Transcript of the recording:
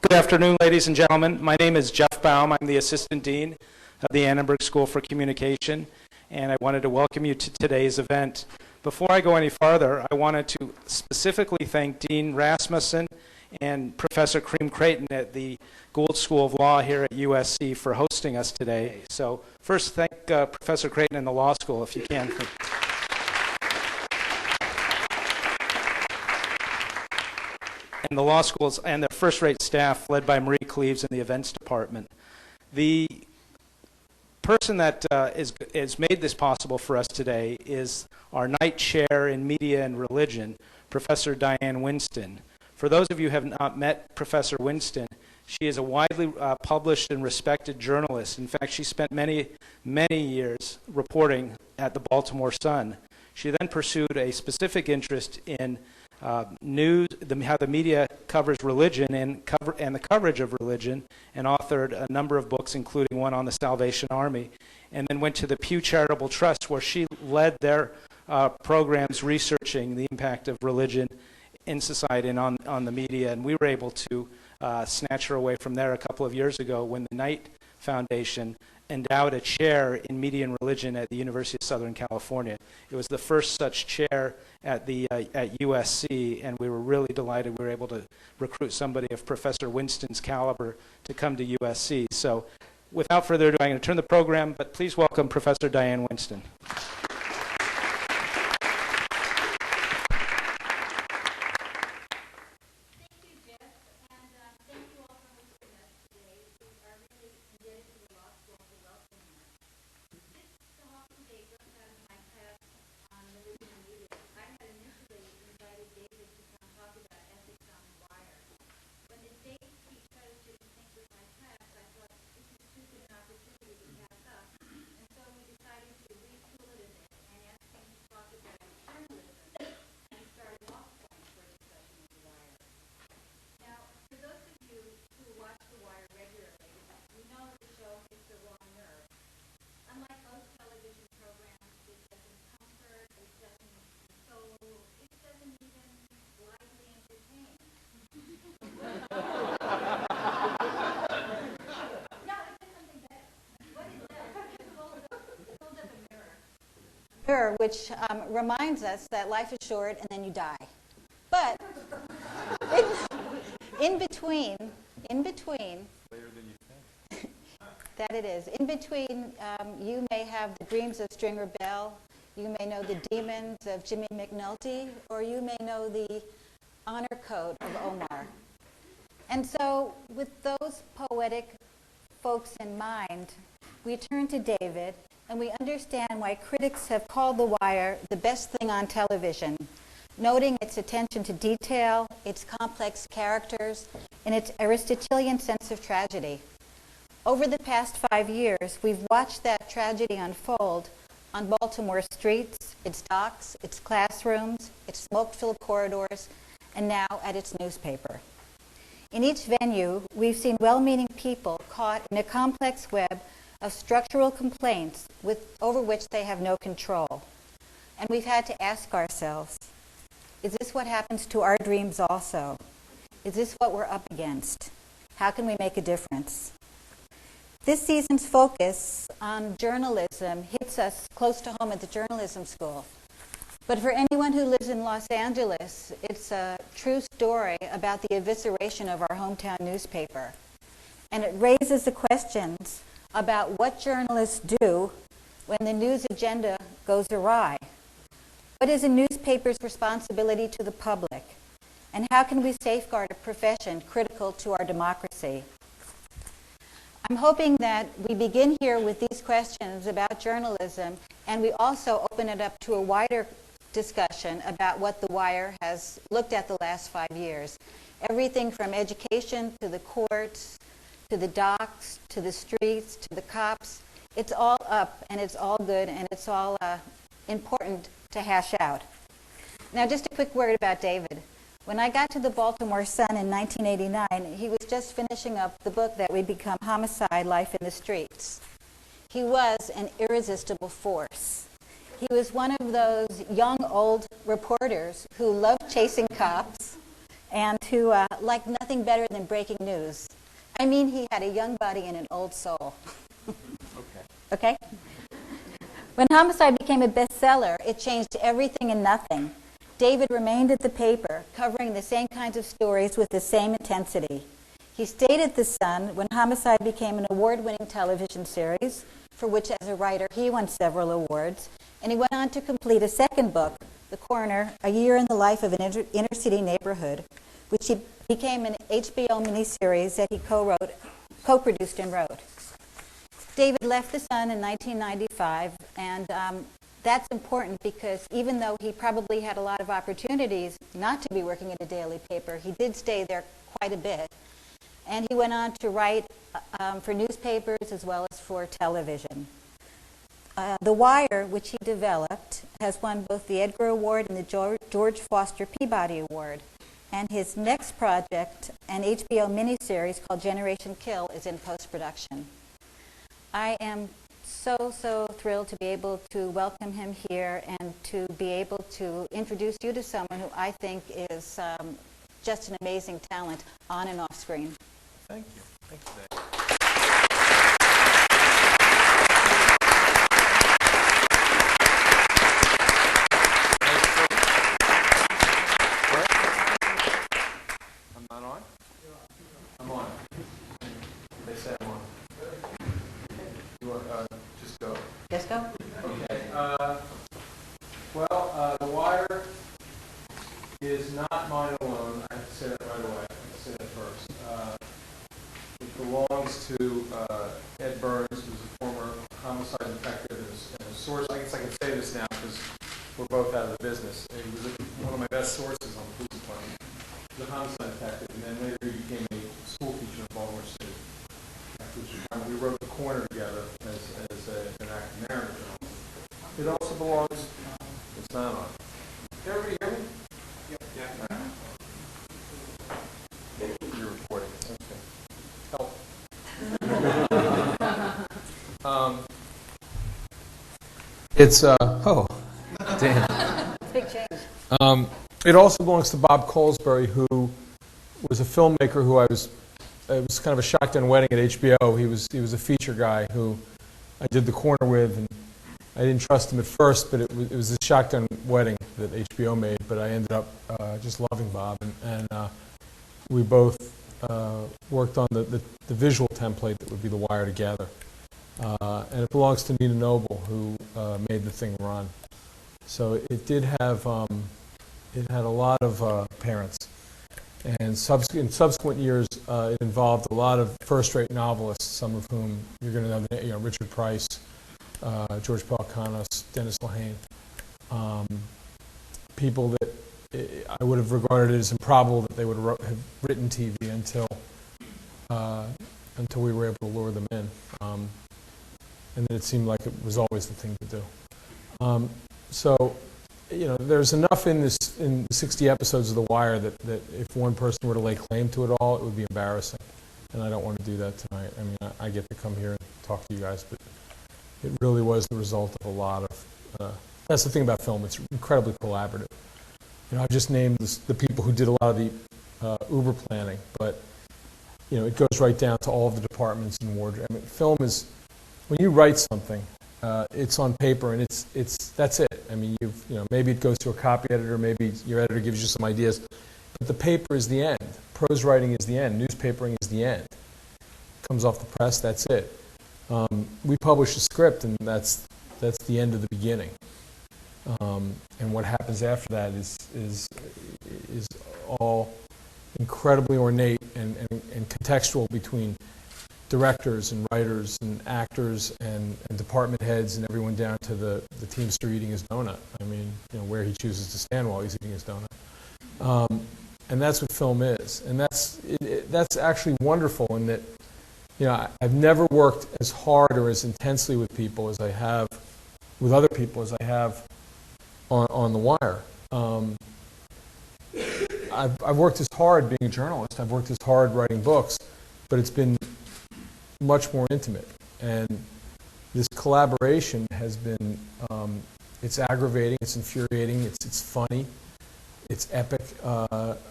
Good afternoon, ladies and gentlemen. My name is Jeff Baum. I'm the Assistant Dean of the Annenberg School for Communication, and I wanted to welcome you to today's event. Before I go any farther, I wanted to specifically thank Dean Rasmussen and Professor Cream Creighton at the Gould School of Law here at USC for hosting us today. So first, thank Professor Creighton and the Law School, if you can. And the law schools and their first-rate staff led by Marie Cleaves in the events department. The person that has made this possible for us today is our Knight Chair in Media and Religion, Professor Diane Winston. For those of you who have not met Professor Winston, she is a widely published and respected journalist. In fact, she spent many years reporting at the Baltimore Sun. She then pursued a specific interest in news, how the media covers religion and the coverage of religion, and authored a number of books, including one on the Salvation Army, and then went to the Pew Charitable Trust, where she led their programs researching the impact of religion in society and on the media. And we were able to snatch her away from there a couple of years ago when the Knight Foundation endowed a chair in media and religion at the University of Southern California. It was the first such chair at USC, and we were really delighted we were able to recruit somebody of Professor Winston's caliber to come to USC. So without further ado, I'm going to turn the program, but please welcome Professor Diane Winston. Which reminds us that life is short and then you die. But in between, that it is. In between, you may have the dreams of Stringer Bell, you may know the demons of Jimmy McNulty, or you may know the honor code of Omar. And so, with those poetic folks in mind, we turn to David, and we understand why critics have called The Wire the best thing on television, noting its attention to detail, its complex characters, and its Aristotelian sense of tragedy. Over the past 5 years, we've watched that tragedy unfold on Baltimore streets, its docks, its classrooms, its smoke-filled corridors, and now at its newspaper. In each venue, we've seen well-meaning people caught in a complex web of structural complaints over which they have no control. And we've had to ask ourselves, is this what happens to our dreams also? Is this what we're up against? How can we make a difference? This season's focus on journalism hits us close to home at the journalism school. But for anyone who lives in Los Angeles, it's a true story about the evisceration of our hometown newspaper. And it raises the questions about what journalists do when the news agenda goes awry. What is a newspaper's responsibility to the public? And how can we safeguard a profession critical to our democracy? I'm hoping that we begin here with these questions about journalism, and we also open it up to a wider discussion about what The Wire has looked at the last 5 years. Everything from education to the courts, to the docks, to the streets, to the cops. It's all up, and it's all good, and it's all important to hash out. Now, just a quick word about David. When I got to the Baltimore Sun in 1989, he was just finishing up the book that would become Homicide: Life in the Streets. He was an irresistible force. He was one of those young, old reporters who loved chasing cops and who liked nothing better than breaking news. I mean, he had a young body and an old soul. Okay? When Homicide became a bestseller, it changed everything and nothing. David remained at the paper, covering the same kinds of stories with the same intensity. He stayed at The Sun when Homicide became an award-winning television series, for which as a writer he won several awards, and he went on to complete a second book, The Coroner, A Year in the Life of an Inner-City Neighborhood, which became an HBO miniseries that he co-produced and wrote. David left The Sun in 1995, and that's important because even though he probably had a lot of opportunities not to be working at a daily paper, he did stay there quite a bit. And he went on to write for newspapers as well as for television. The Wire, which he developed, has won both the Edgar Award and the George Foster Peabody Award. And his next project, an HBO miniseries called Generation Kill, is in post-production. I am so thrilled to be able to welcome him here and to be able to introduce you to someone who I think is just an amazing talent on and off screen. Thank you. Thank you, Dave. I'm not on? I'm on. They say I'm on. You want just go? Just go. Okay. The Wire is not mine alone. I have to say that right away. I have to say that first. It belongs to Ed Burns, who's a former homicide detective and a source. I guess I can say this now because we're both out of the business. He was one of my best sources on the police department. He was a homicide detective, and then later he became a school teacher in Baltimore City. We wrote The Corner together as an active narrative. It also belongs. It's not on. Can everybody hear me? Yeah. You're recording. Okay. Help. It's oh, damn. Big change. It also belongs to Bob Colesbury, who was a filmmaker who it was kind of a shotgun wedding at HBO. He was a feature guy who I did The Corner with, and I didn't trust him at first, but it was a shotgun wedding that HBO made. But I ended up just loving Bob, and we both worked on the visual template that would be The Wire together. And it belongs to Nina Noble, who made the thing run. So it did have, it had a lot of parents. And in subsequent years, it involved a lot of first-rate novelists, some of whom you're going to know, Richard Price, George Pelecanos, Dennis Lehane. People that I would have regarded it as improbable that they would have written TV until we were able to lure them in. And then it seemed like it was always the thing to do. So, there's enough in the 60 episodes of The Wire that if one person were to lay claim to it all, it would be embarrassing. And I don't want to do that tonight. I mean, I get to come here and talk to you guys, but it really was the result of a lot of, that's the thing about film, it's incredibly collaborative. I've just named the people who did a lot of the Uber planning, but, it goes right down to all of the departments and wardrobe. I mean, film is, when you write something, it's on paper and that's it. I mean, maybe it goes to a copy editor, maybe your editor gives you some ideas, but the paper is the end. Prose writing is the end. Newspapering is the end. Comes off the press, that's it. We publish a script, and that's the end of the beginning. And what happens after that is all incredibly ornate and contextual between directors and writers and actors and department heads and everyone down to the teamster eating his donut. I mean, where he chooses to stand while he's eating his donut. And that's what film is. And that's actually wonderful in that, I've never worked as hard or as intensely with people as I have, with other people as I have on The Wire. I've worked as hard being a journalist. I've worked as hard writing books, but it's been much more intimate. And this collaboration has been, it's aggravating, it's infuriating, it's funny, it's epic,